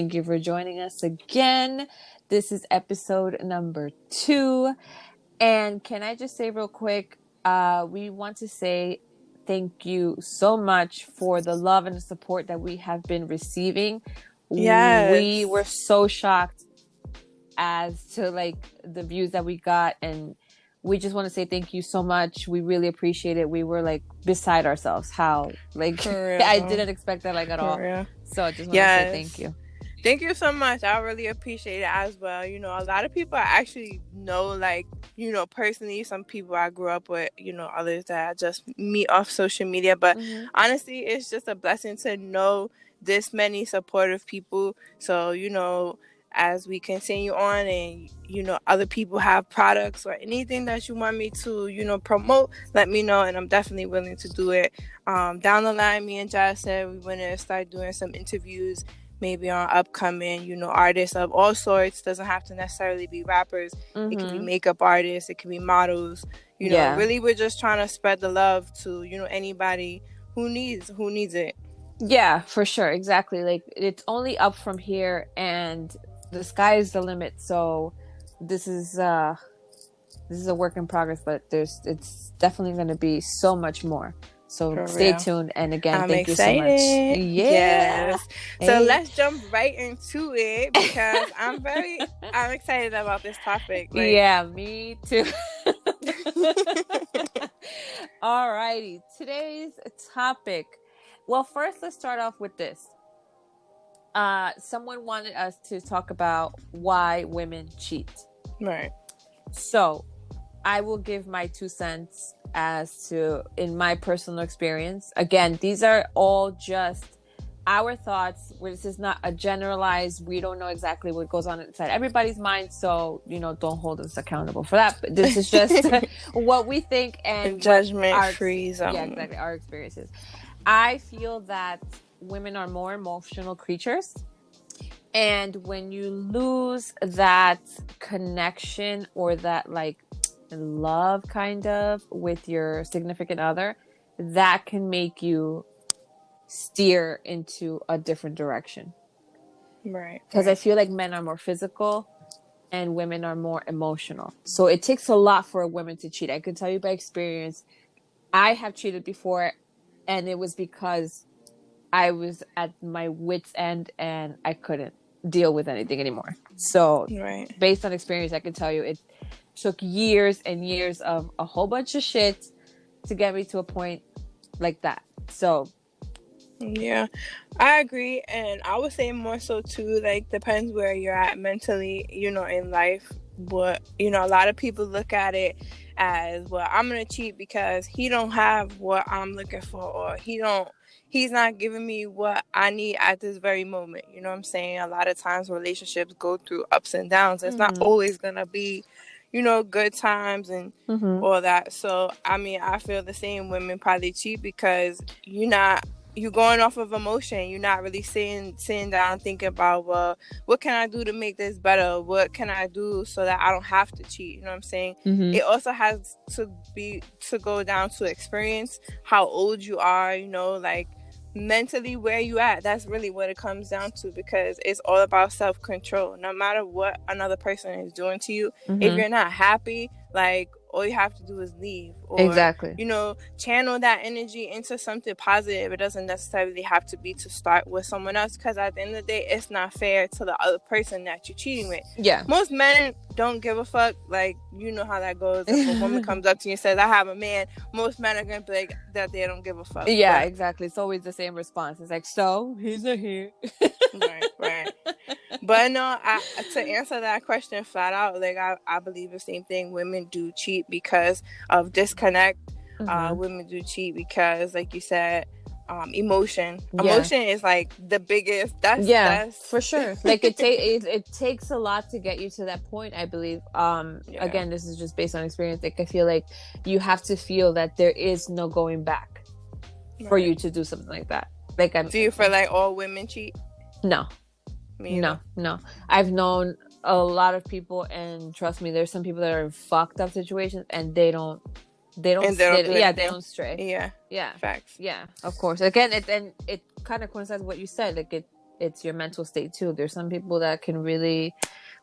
Thank you for joining us again. This is episode number 2. And can I just say real quick, we want to say thank you so much for the love and the support that we have been receiving. We were so shocked as to the views that we got, and we just want to say thank you so much. We really appreciate it. We were beside ourselves how I didn't expect that at all. Real. So I just want to say thank you. Thank you so much. I really appreciate it as well. A lot of people I actually know, personally, some people I grew up with, others that I just meet off social media. But honestly, it's just a blessing to know this many supportive people. So, as we continue on and, other people have products or anything that you want me to, promote, let me know. And I'm definitely willing to do it. Down the line, me and Jazz said we want to start doing some interviews, maybe on upcoming, artists of all sorts. Doesn't have to necessarily be rappers. It can be makeup artists. It can be models. Really, we're just trying to spread the love to, anybody who needs it. Yeah, for sure. Exactly. It's only up from here, and the sky is the limit. So this is a work in progress, but it's definitely going to be so much more. So stay tuned. And again, thank you so much. Yes. So let's jump right into it because I'm excited about this topic. Yeah, me too. Alrighty. Today's topic. Well, first let's start off with this. Someone wanted us to talk about why women cheat. Right. So I will give my 2 cents as to in my personal experience. Again, these are all just our thoughts. This is not a generalized, we don't know exactly what goes on inside everybody's mind, so don't hold us accountable for that. But this is just what we think and judgment free zone. Yeah, exactly, our experiences. I feel that women are more emotional creatures, and when you lose that connection or that love kind of with your significant other, that can make you steer into a different direction. Right. Because I feel like men are more physical and women are more emotional. So it takes a lot for a woman to cheat. I can tell you by experience, I have cheated before, and it was because I was at my wit's end and I couldn't deal with anything anymore. So based on experience, I can tell you it took years and years of a whole bunch of shit to get me to a point like that. So yeah, I agree. And I would say more so too, depends where you're at mentally, in life. But, a lot of people look at it as, well, I'm going to cheat because he don't have what I'm looking for, or he's not giving me what I need at this very moment. You know what I'm saying? A lot of times relationships go through ups and downs. It's not always going to be, good times and all that. So, I feel the same. Women probably cheat because you're going off of emotion. You're not really sitting down thinking about, well, what can I do to make this better? What can I do so that I don't have to cheat? You know what I'm saying? It also has to go down to experience, how old you are, mentally where you at. That's really what it comes down to, because it's all about self-control. No matter what another person is doing to you, if you're not happy, all you have to do is leave, or exactly, channel that energy into something positive. It doesn't necessarily have to be to start with someone else, because at the end of the day, it's not fair to the other person that you're cheating with. Yeah, most men don't give a fuck. You know how that goes. If a woman comes up to you and says, I have a man, most men are gonna be like that they don't give a fuck. Yeah, exactly. It's always the same response. It's so he's not here. right. But no, to answer that question flat out, I believe the same thing. Women do cheat because of disconnect. Women do cheat because, like you said, emotion. Emotion is the biggest. That's for sure. It takes a lot to get you to that point, I believe. Again, this is just based on experience. I feel like you have to feel that there is no going back for you to do something like that. Do you feel like all women cheat? No. No. I've known a lot of people, and trust me, there's some people that are in fucked up situations, and they don't stray. Yeah. Facts. Yeah, of course. Again, it kind of coincides with what you said. it's your mental state too. There's some people that can really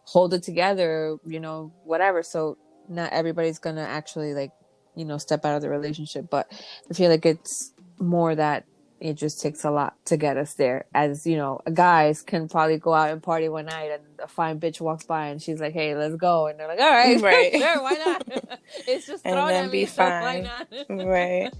hold it together, you know, whatever. So not everybody's gonna actually like, you know, step out of the relationship. But I feel like it's more that it just takes a lot to get us there. As you know, guys can probably go out and party one night and a fine bitch walks by and she's like, hey, let's go, and they're like, all right, Right. sure, why not? It's just And thrown then at be me, so why fine. not? Right.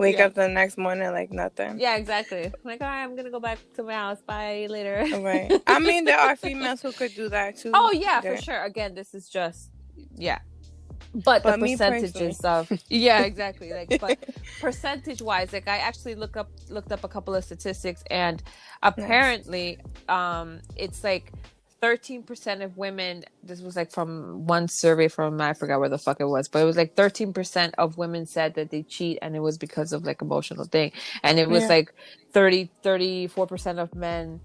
Wake Yeah. up the next morning like nothing. Yeah, exactly. Like, all right, I'm gonna go back to my house. Bye, later. Right. I mean, there are females who could do that too. Oh yeah, for sure. Again, this is just but the me percentages of exactly. Like, but percentage wise, like I actually looked up a couple of statistics, and apparently, it's like 13% of women. This was like from one survey from, I forgot where the fuck it was, but it was like 13% of women said that they cheat, and it was because of like emotional thing, and it was like 34% of men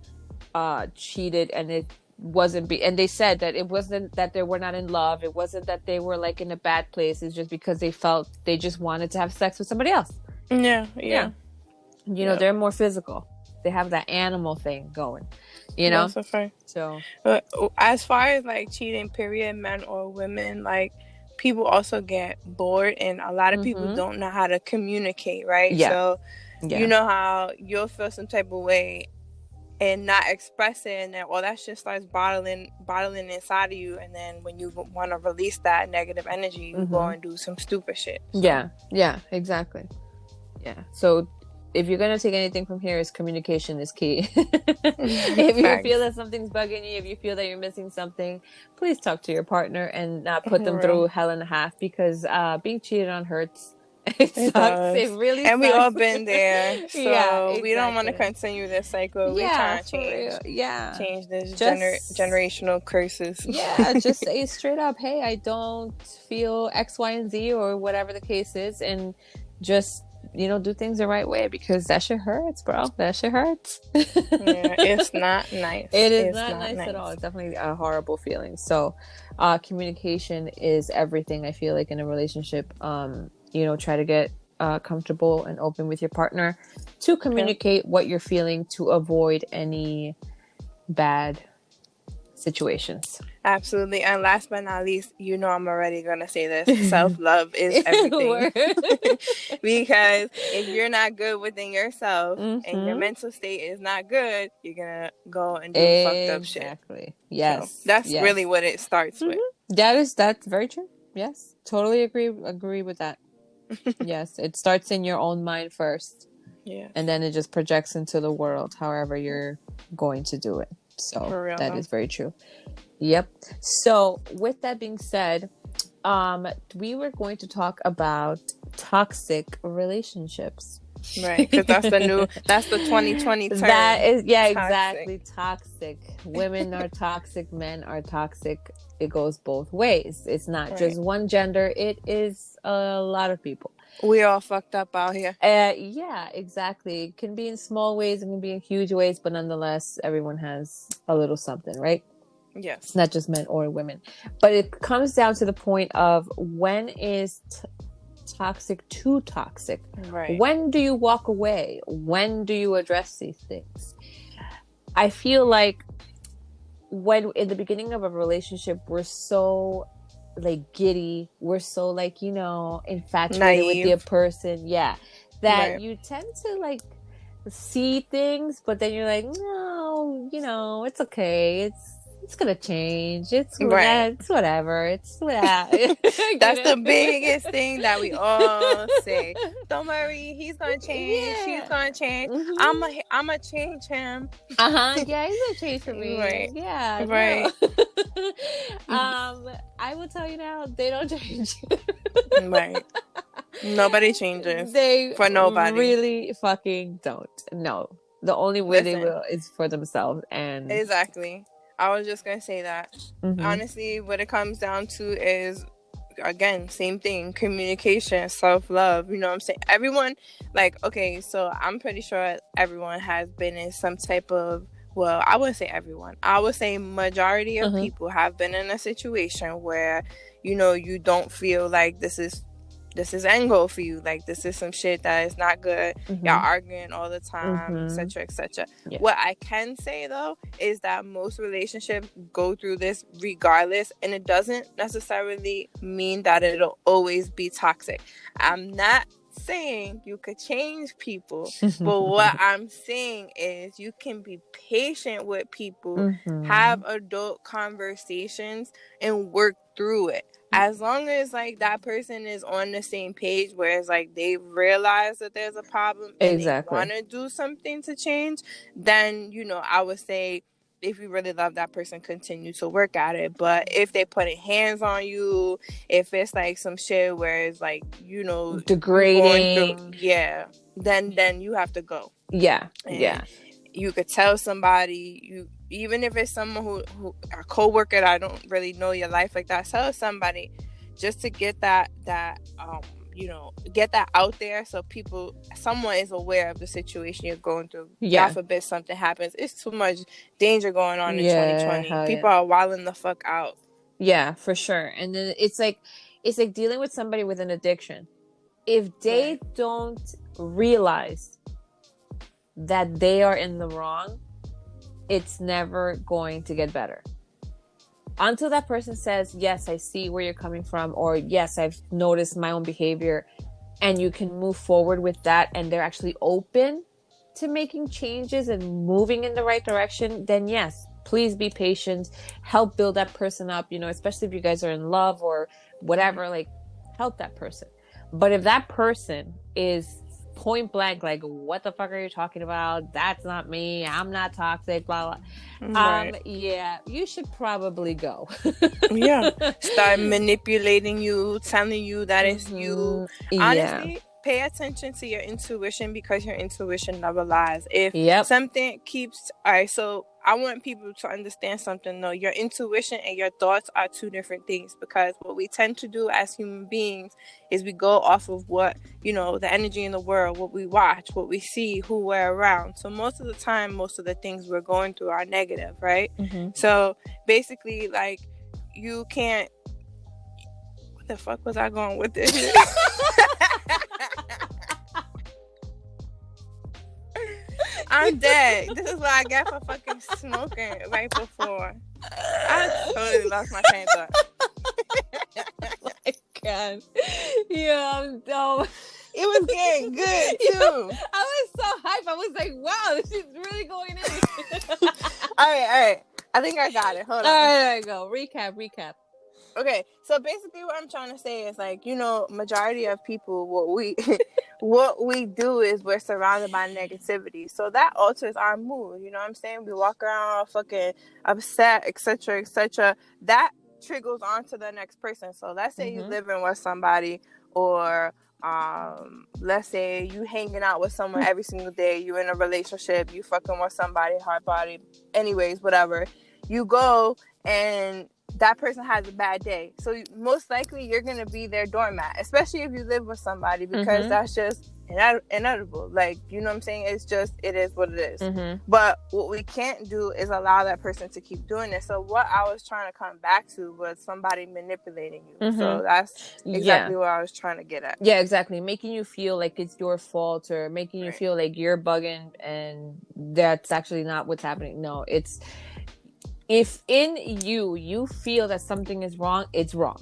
cheated, and it wasn't and they said that it wasn't that they were not in love, it wasn't that they were like in a bad place, it's just because they felt they just wanted to have sex with somebody else. You know, they're more physical, they have that animal thing going, you know. So as far as like cheating period, men or women, like people also get bored, and a lot of people don't know how to communicate, right? So you know how you'll feel some type of way and not express it, and then that shit starts bottling inside of you, and then when you want to release that negative energy, you go and do some stupid shit. So. Exactly. So if you're gonna take anything from here, is communication is key. If you feel that something's bugging you, if you feel that you're missing something, please talk to your partner and not put them through hell and a half, because being cheated on hurts. It sucks. Does. It really and sucks. we all been there, so exactly. We don't want to continue this cycle. We trying to change this generational curses. Just say straight up, hey, I don't feel X, Y, and Z, or whatever the case is, and just, you know, do things the right way, because that shit hurts, bro. That shit hurts. It's not nice. It's not nice at all. It's definitely a horrible feeling. So communication is everything, I feel like, in a relationship. You know, try to get comfortable and open with your partner to communicate what you're feeling, to avoid any bad situations. Absolutely. And last but not least, you know, I'm already going to say this. Self-love is everything. Because if you're not good within yourself and your mental state is not good, you're going to go and do fucked up shit. Exactly. Yes. So that's really what it starts with. That's very true. Yes. Totally agree with that. Yes. It starts in your own mind first. Yeah. And then it just projects into the world, however you're going to do it. So that is very true. Yep. So with that being said, we were going to talk about toxic relationships. Right, because that's the 2020 term. That is, exactly. Toxic. Women are toxic, men are toxic. It goes both ways. It's not just one gender. It is a lot of people. We all fucked up out here. Yeah, exactly. It can be in small ways, it can be in huge ways, but nonetheless, everyone has a little something, right? Yes. Not just men or women. But it comes down to the point of, when is toxic too toxic? Right. When do you walk away? When do you address these things? I feel like when in the beginning of a relationship, we're so like giddy, we're so like, you know, infatuated with the person, that you tend to like see things, but then you're like, no, you know, it's okay, it's gonna change, it's whatever, it's whatever. That's the biggest thing that we all say. Don't worry, he's gonna change, she's gonna change. I'ma change him. Yeah, he's gonna change for me. Right. No. I will tell you now, they don't change. Right. Nobody changes. For nobody. Really fucking don't. No. The only way they will is for themselves. And exactly. I was just gonna say that. Honestly, what it comes down to is, again, same thing: communication, self-love. You know what I'm saying? Everyone, like, okay, so I'm pretty sure everyone has been in some type of, well, I wouldn't say everyone, I would say majority of people have been in a situation where, you know, you don't feel like this is this is end goal for you. Like, this is some shit that is not good. Mm-hmm. Y'all arguing all the time, Mm-hmm. etc., etc. Yeah. What I can say though is that most relationships go through this regardless, and it doesn't necessarily mean that it'll always be toxic. I'm not saying you could change people, but what I'm saying is you can be patient with people, Mm-hmm. have adult conversations, and work through it. As long as like that person is on the same page, where it's like they realize that there's a problem and they want to do something to change, then, you know, I would say, if you really love that person, continue to work at it. But if they putting hands on you, if it's like some shit where it's like, you know, degrading, then you have to go. Yeah. And yeah. You could tell somebody, even if it's someone who a coworker that I don't really know your life like that, tell somebody just to get that you know, get that out there so someone is aware of the situation you're going through. God forbid something happens. It's too much danger going on in 2020. People are wilding the fuck out. Yeah, for sure. And then it's like dealing with somebody with an addiction. If they don't realize that they are in the wrong, it's never going to get better. Until that person says, yes, I see where you're coming from, or yes, I've noticed my own behavior, and you can move forward with that, and they're actually open to making changes and moving in the right direction, then yes, please be patient. Help build that person up, you know, especially if you guys are in love or whatever, like, help that person. But if that person is point blank, like, what the fuck are you talking about? That's not me. I'm not toxic, blah, blah. Yeah, you should probably go. Start manipulating you, telling you that it's you. Honestly, pay attention to your intuition, because your intuition never lies. If something keeps... Alright, so I want people to understand something though. Your intuition and your thoughts are two different things, because what we tend to do as human beings is we go off of what, you know, the energy in the world, what we watch, what we see, who we're around. So most of the time, most of the things we're going through are negative, right? So basically, like, you can't... What the fuck was I going with this? I'm dead. This is what I get for fucking smoking right before. I totally lost my train of thought. Oh my God. Yeah, I'm dumb. It was getting good too. I was so hyped. I was like, wow, this is really going in. All right. I think I got it. Hold on. All right, there you go. Recap. Okay, so basically what I'm trying to say is, like, you know, majority of people, what we do is we're surrounded by negativity. So that alters our mood. You know what I'm saying? We walk around all fucking upset, etc., etc. That triggers on to the next person. So let's say you living with somebody, or let's say you hanging out with someone every single day. You in a relationship. You fucking with somebody, hard body. Anyways, whatever. You go and that person has a bad day, so most likely you're gonna be their doormat, especially if you live with somebody, because that's just inevitable. Like, you know what I'm saying? It's just, it is what it is. But what we can't do is allow that person to keep doing it. So what I was trying to come back to was somebody manipulating you. So that's exactly what I was trying to get at. Yeah, exactly. Making you feel like it's your fault, or making you feel like you're bugging, and that's actually not what's happening. No, it's... If in you feel that something is wrong, it's wrong.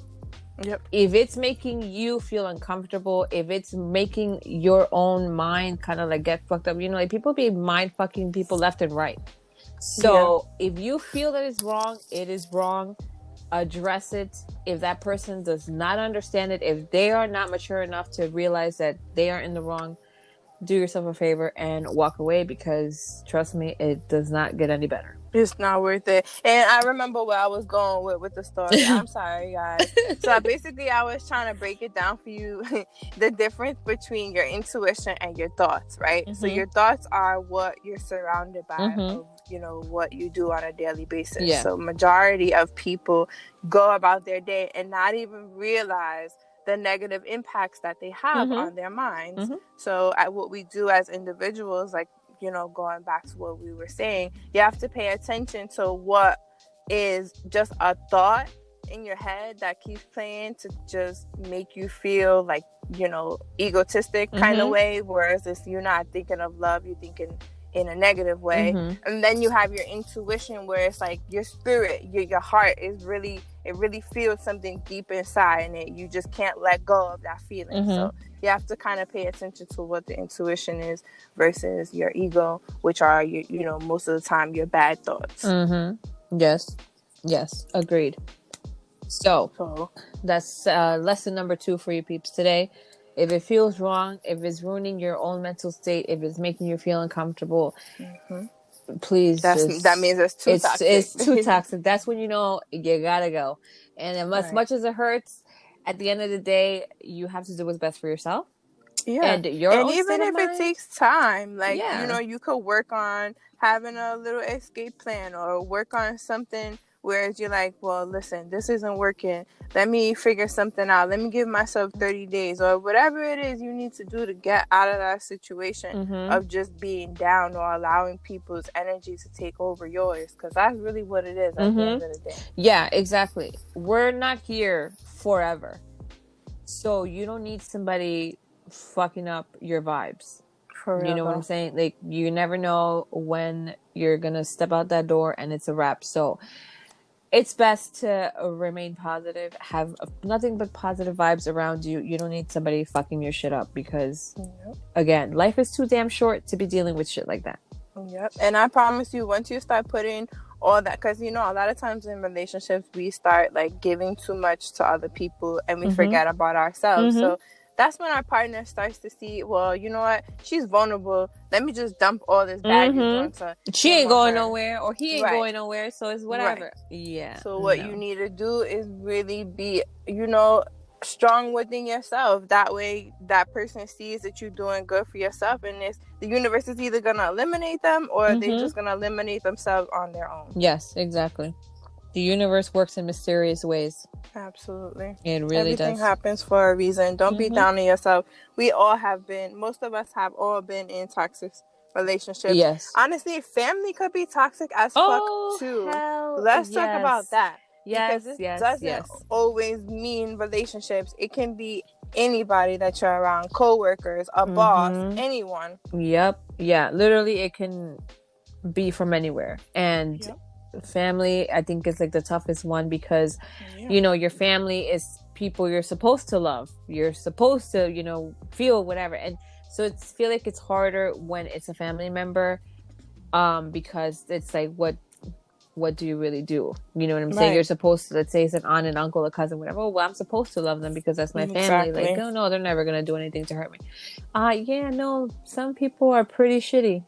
If it's making you feel uncomfortable, if it's making your own mind kind of like get fucked up, you know, like, people be mind fucking people left and right. So if you feel that it's wrong, it is wrong. Address it. If that person does not understand it, if they are not mature enough to realize that they are in the wrong, do yourself a favor and walk away, because trust me, it does not get any better. It's not worth it. And I remember where I was going with the story. I'm sorry, guys. So basically, I was trying to break it down for you, the difference between your intuition and your thoughts, right? So your thoughts are what you're surrounded by, of, you know, what you do on a daily basis. So majority of people go about their day and not even realize the negative impacts that they have on their minds. So what we do as individuals, like, you know, going back to what we were saying, you have to pay attention to what is just a thought in your head that keeps playing to just make you feel like, you know, egotistic kind of way, whereas if you're not thinking of love, you're thinking in a negative way. And then you have your intuition where it's like your spirit, your heart is really, it really feels something deep inside, and you just can't let go of that feeling. So you have to kind of pay attention to what the intuition is versus your ego, which are, you know, most of the time your bad thoughts. Yes, agreed. So that's lesson number 2 for you peeps today. If it feels wrong, if it's ruining your own mental state, if it's making you feel uncomfortable, please that means it's too toxic. It's too toxic. That's when you know you gotta go. And as much as it hurts, at the end of the day, you have to do what's best for yourself. And your own even state of if mind, it takes time, like, you know, you could work on having a little escape plan or work on something whereas you're like, well, listen, this isn't working. Let me figure something out. Let me give myself 30 days or whatever it is you need to do to get out of that situation of just being down or allowing people's energy to take over yours. Because that's really what it is at the end of the day. Yeah, exactly. We're not here forever. So you don't need somebody fucking up your vibes. You know what I'm saying? Like, you never know when you're gonna step out that door and it's a wrap. So it's best to remain positive, have nothing but positive vibes around you. You don't need somebody fucking your shit up because, again, life is too damn short to be dealing with shit like that. And I promise you, once you start putting all that, because, you know, a lot of times in relationships we start like giving too much to other people and we forget about ourselves. So that's when our partner starts to see, well, you know what, she's vulnerable, let me just dump all this baggage onto she ain't going her. nowhere, or he ain't going nowhere, so it's whatever. So what you need to do is really be, you know, strong within yourself. That way that person sees that you're doing good for yourself, and the universe is either gonna eliminate them or they're just gonna eliminate themselves on their own. Yes, exactly. The universe works in mysterious ways. Absolutely. It really Everything does. happens for a reason. Don't be down on yourself. We all have been, most of us have all been in toxic relationships. Yes. Honestly, family could be toxic as fuck too. Let's talk about that. Because it doesn't always mean relationships. It can be anybody that you're around, co-workers, a boss, anyone. Yeah, literally it can be from anywhere. And family, I think, is like the toughest one because you know, your family is people you're supposed to love, you're supposed to, you know, feel whatever. And so it's feel like it's harder when it's a family member, because it's like, what do you really do? You know what I'm saying? You're supposed to, let's say it's an aunt, an uncle, a cousin, whatever. Oh, well, I'm supposed to love them because that's my family. Like, oh no, they're never gonna do anything to hurt me. No, some people are pretty shitty.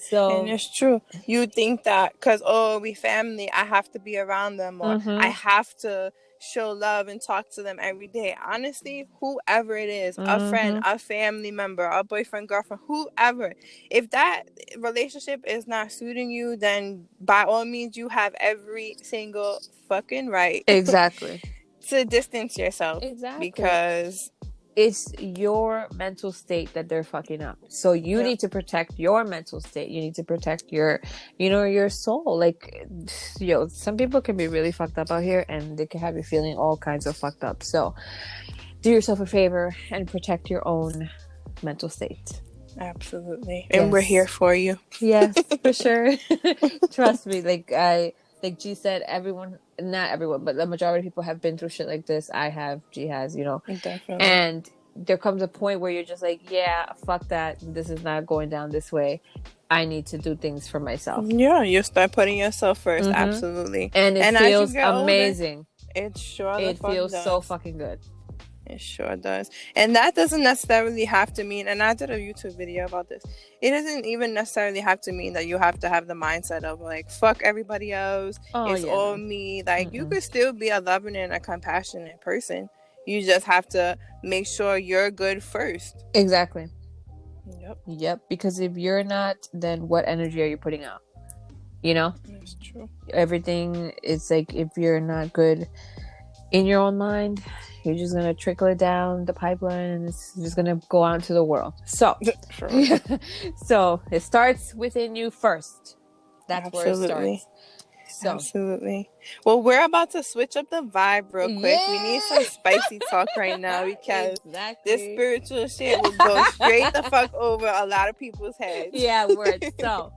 So, and it's true. You think that because, oh, we family, I have to be around them, or I have to show love and talk to them every day. Honestly, whoever it is, a friend, a family member, a boyfriend, girlfriend, whoever, if that relationship is not suiting you, then by all means you have every single fucking right to distance yourself. Because it's your mental state that they're fucking up. So you need to protect your mental state. You need to protect your, you know, your soul. Like, some people can be really fucked up out here and they can have you feeling all kinds of fucked up. So do yourself a favor and protect your own mental state. Absolutely. And we're here for you. Yes, for sure. Trust me. Like G said, everyone, not everyone, but the majority of people have been through shit like this. I have, G has, you know. Definitely. And there comes a point where you're just like, yeah, fuck that. This is not going down this way. I need to do things for myself. Yeah, you start putting yourself first. Absolutely. And it feels amazing. Older, it feels so fucking good. It sure does. And that doesn't necessarily have to mean, and I did a YouTube video about this, it doesn't even necessarily have to mean that you have to have the mindset of like, fuck everybody else, it's all me. Like, you could still be a loving and a compassionate person. You just have to make sure you're good first. Exactly. Yep. Because if you're not, then what energy are you putting out? You know? That's true. Everything is like, if you're not good in your own mind, you're just going to trickle it down the pipeline and it's just going to go out into the world. So, so it starts within you first. That's where it starts. So absolutely. Well, we're about to switch up the vibe real quick. yeah, We need some spicy talk right now because this exactly. spiritual shit will go straight the fuck over a lot of people's heads. Yeah, word. So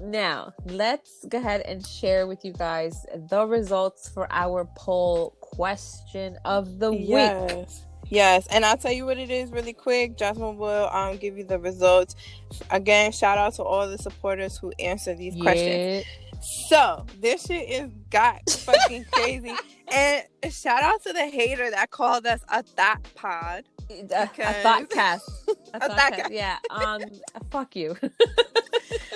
now let's go ahead and share with you guys the results for our poll question of the week. Yes, and I'll tell you what it is really quick. Jazmine will give you the results. Again, shout out to all the supporters who answer these questions. So this shit is got fucking crazy. And shout out to the hater that called us a thought pod. A thought cast. A thought cast. Yeah. Fuck you.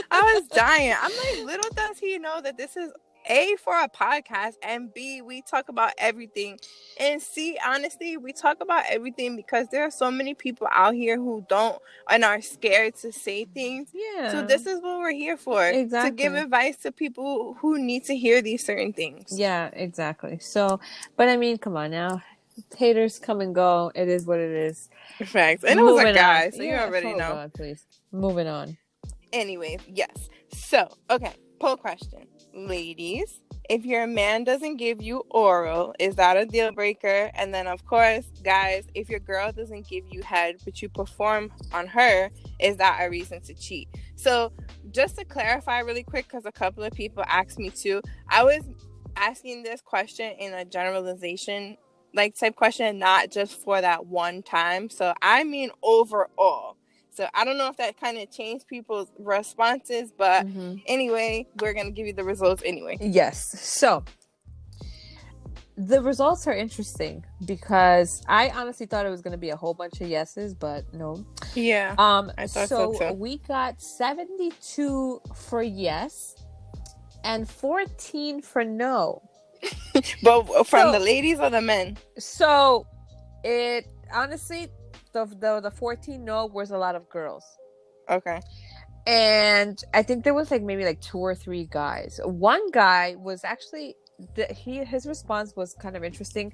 I was dying. I'm like, little does he know that this is A, for a podcast, and B, we talk about everything, and C, honestly, we talk about everything because there are so many people out here who don't and are scared to say things. Yeah. So this is what we're here for. Exactly. To give advice to people who need to hear these certain things. Yeah, exactly. So, but I mean, come on now. Haters come and go. It is what it is. Facts. And it was a guy, so you already know. God, please. Moving on. Anyways, yes. So, okay, poll question. Ladies, if your man doesn't give you oral, is that a deal breaker? And then, of course, guys, if your girl doesn't give you head, but you perform on her, is that a reason to cheat? So, just to clarify really quick, because a couple of people asked me too, I was asking this question in a generalization type question, not just for that one time. So, I mean overall. So I don't know if that kind of changed people's responses, but anyway, we're going to give you the results anyway. Yes. So the results are interesting because I honestly thought it was going to be a whole bunch of yeses, but no. Yeah. I thought so too. We got 72 for yes and 14 for no. But from the ladies or the men? So it honestly... The 14 no was a lot of girls. Okay. And I think there was maybe 2 or 3 guys. One guy was actually his response was kind of interesting.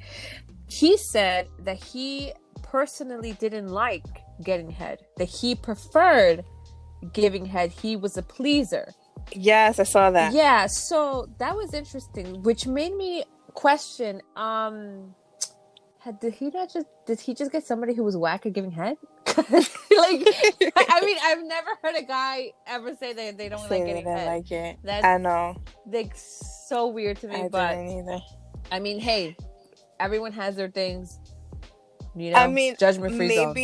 He said that he personally didn't like getting head, that he preferred giving head. He was a pleaser. Yes, I saw that. Yeah, so that was interesting, which made me question did he just get somebody who was whack at giving head? I mean, I've never heard a guy ever say that they don't like getting head. Like it. I know. So weird to me. I didn't either. I mean, hey, everyone has their things. You know, I mean, judgment free zone.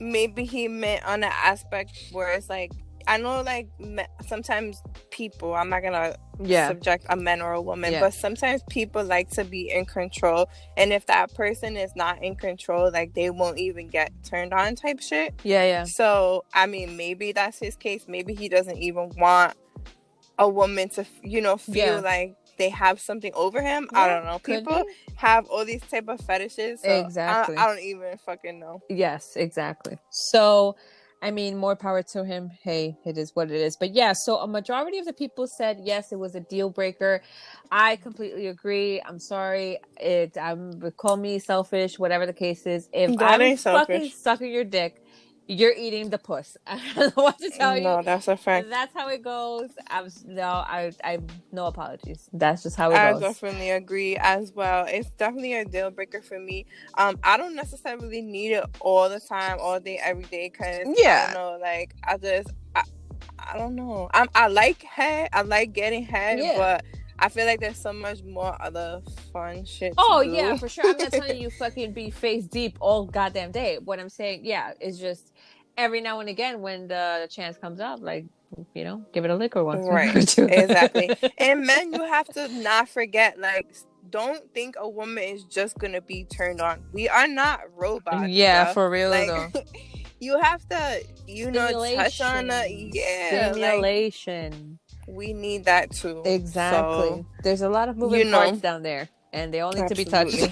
Maybe he meant on the aspect where it's I know sometimes people, I'm not gonna subject a man or a woman, but sometimes people like to be in control, and if that person is not in control, they won't even get turned on type shit. Yeah. So I mean, maybe that's his case. Maybe he doesn't even want a woman to feel like they have something over him. I don't know. People have all these type of fetishes, so exactly. I don't even fucking know. Yes, exactly. So I mean, more power to him. Hey, it is what it is. But yeah, so a majority of the people said, yes, it was a deal breaker. I completely agree. I'm sorry. Call me selfish, whatever the case is. If I'm fucking sucking your dick, you're eating the puss. I don't know what to tell you. No, that's a fact. That's how it goes. I no apologies. That's just how it goes. I definitely agree as well. It's definitely a deal breaker for me. I don't necessarily need it all the time, all day, every day, because I don't know, I don't know. I like head. I like getting head, but I feel like there's so much more other fun shit to do. Yeah, for sure. I'm not telling you fucking be face deep all goddamn day. What I'm saying, it's just every now and again when the chance comes up, give it a lick or one. Right, exactly. And men, you have to not forget, don't think a woman is just gonna be turned on. We are not robots. Yeah, for real though. You have to, touch on stimulation. We need that too. Exactly. So, there's a lot of moving parts down there, and they all need to be touched.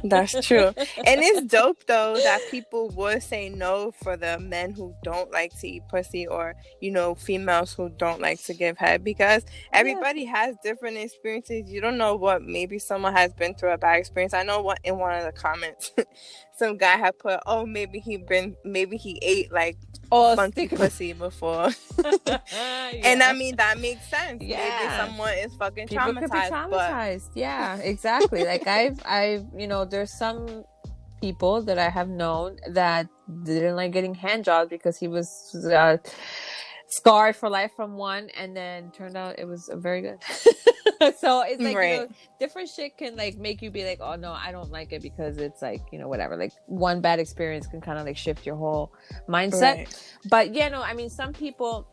That's true. And it's dope though that people would say no for the men who don't like to eat pussy, or females who don't like to give head, because everybody has different experiences. You don't know what maybe someone has been through a bad experience. I know in one of the comments some guy had put, maybe he ate funky pussy before. And I mean, that makes sense. Yeah. Maybe someone is fucking People traumatized. could be traumatized. Yeah, exactly. Like I've, there's some people that I have known that didn't like getting hand jobs because he was scarred for life from one, and then turned out it was very good. So it's like, different shit can like make you be like, oh no, I don't like it, because it's like, whatever, like one bad experience can kind of like shift your whole mindset. But yeah, no, I mean, some people,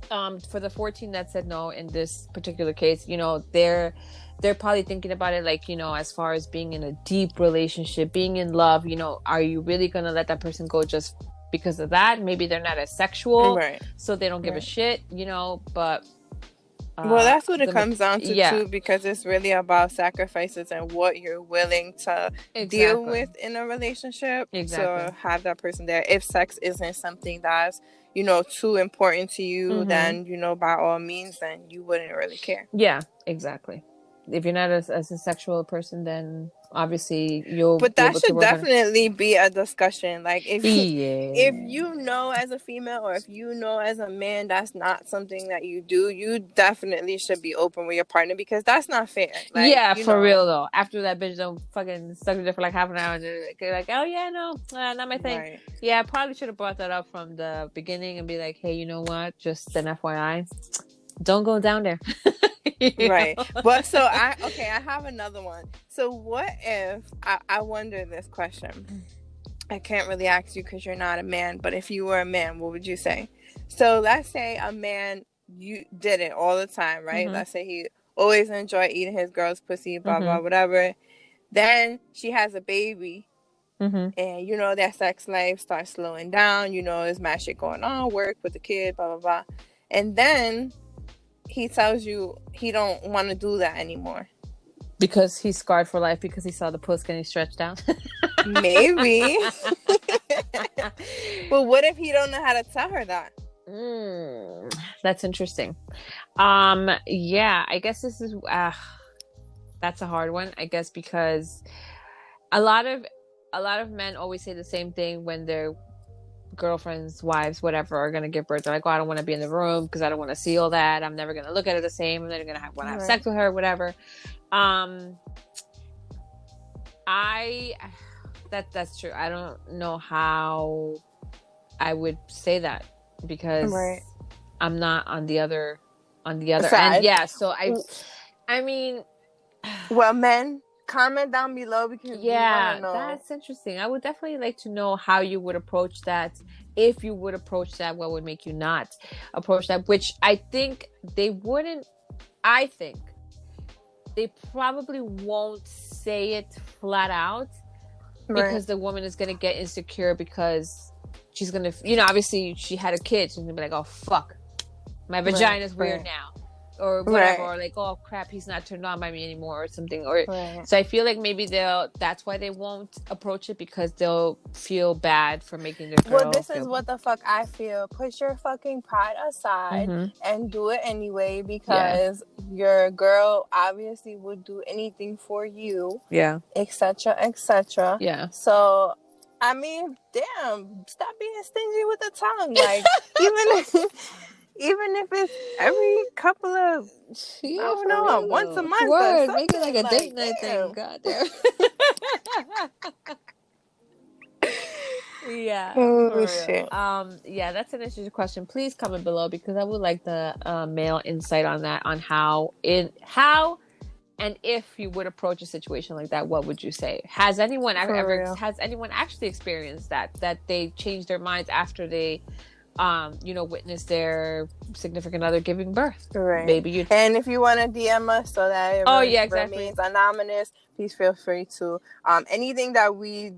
for the 14 that said no in this particular case, they're probably thinking about it like, as far as being in a deep relationship, being in love, are you really gonna let that person go just because of that? Maybe they're not as sexual, so they don't give a shit, but well, that's what it comes down to too, because it's really about sacrifices and what you're willing to deal with in a relationship to have that person there. If sex isn't something that's too important to you, then by all means, then you wouldn't really care. Yeah, exactly. If you're not as a sexual person, then obviously you'll but be that able should to definitely be a discussion. Like if Yeah. as a female, or if as a man, that's not something that you do, you definitely should be open with your partner, because that's not fair. Like, for real though. After that bitch don't fucking suck it for like half an hour, and they're like, oh yeah, no, not my thing. Yeah, I probably should have brought that up from the beginning and be like, hey, you know what? Just an FYI, don't go down there. But so I have another one. So what if I wonder this question? I can't really ask you because you're not a man, but if you were a man, what would you say? So let's say a man, you did it all the time, right? Let's say he always enjoyed eating his girl's pussy, blah blah whatever. Then she has a baby, and that sex life starts slowing down. There's mad shit going on, work with the kid, blah blah blah, and then he tells you he don't want to do that anymore. Because he's scarred for life because he saw the puss getting stretched out. Maybe. But what if he don't know how to tell her that? That's interesting. Yeah, I guess this is that's a hard one, I guess, because a lot of men always say the same thing when their girlfriends, wives, whatever, are gonna give birth. They're like, oh, I don't want to be in the room because I don't want to see all that. I'm never gonna look at her the same. I'm never gonna want to have sex with her, whatever. That's true. I don't know how I would say that, because I'm not on the other side. And yeah, so I mean, well, men, comment down below, because that's interesting. I would definitely like to know how you would approach that. If you would approach that, what would make you not approach that? Which I think they wouldn't. I think they probably won't say it flat out, because the woman is going to get insecure, because she's going to, obviously she had a kid. She's going to be like, oh, fuck, my vagina is weird now. Or whatever, or like, oh crap, he's not turned on by me anymore, or something. Or so I feel like maybe that's why they won't approach it, because they'll feel bad for making their girl. Well, this is what the fuck I feel. Put your fucking pride aside and do it anyway, because your girl obviously would do anything for you. Yeah. Etc. Etc. Yeah. So I mean, damn, stop being stingy with the tongue. Like, even if it's every couple of, I don't know, once a month. Word, make it like a date night thing. God damn. Yeah. Oh, shit. Yeah, that's an interesting question. Please comment below, because I would like the male insight on that, on how and if you would approach a situation like that, what would you say? Has anyone actually experienced that they changed their minds after they witness their significant other giving birth? Maybe and if you want to DM us so that it remains anonymous, please feel free to. Anything that we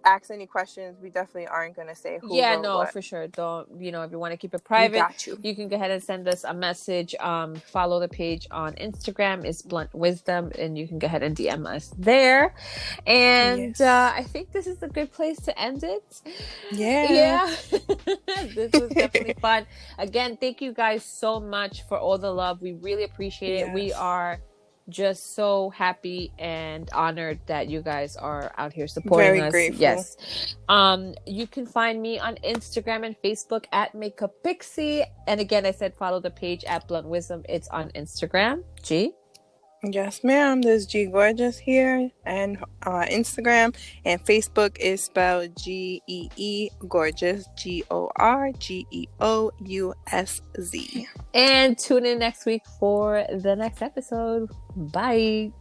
ask any questions, we definitely aren't gonna say who wrote what. For sure. Don't if you want to keep it private, you can go ahead and send us a message. Follow the page on Instagram, is Blunt Wisdom, and you can go ahead and DM us there. And I think this is a good place to end it. Yeah. This was definitely fun. Again, thank you guys so much for all the love. We really appreciate it. We are just so happy and honored that you guys are out here supporting Very us. grateful. Yes. You can find me on Instagram and Facebook at Makeup Pixie. And again, I said follow the page at Blunt Wisdom. It's on Instagram. G. Yes, ma'am. There's G Gorgeous here, and Instagram and Facebook is spelled GEE Gorgeous, GORGEOUSZ. And tune in next week for the next episode. Bye.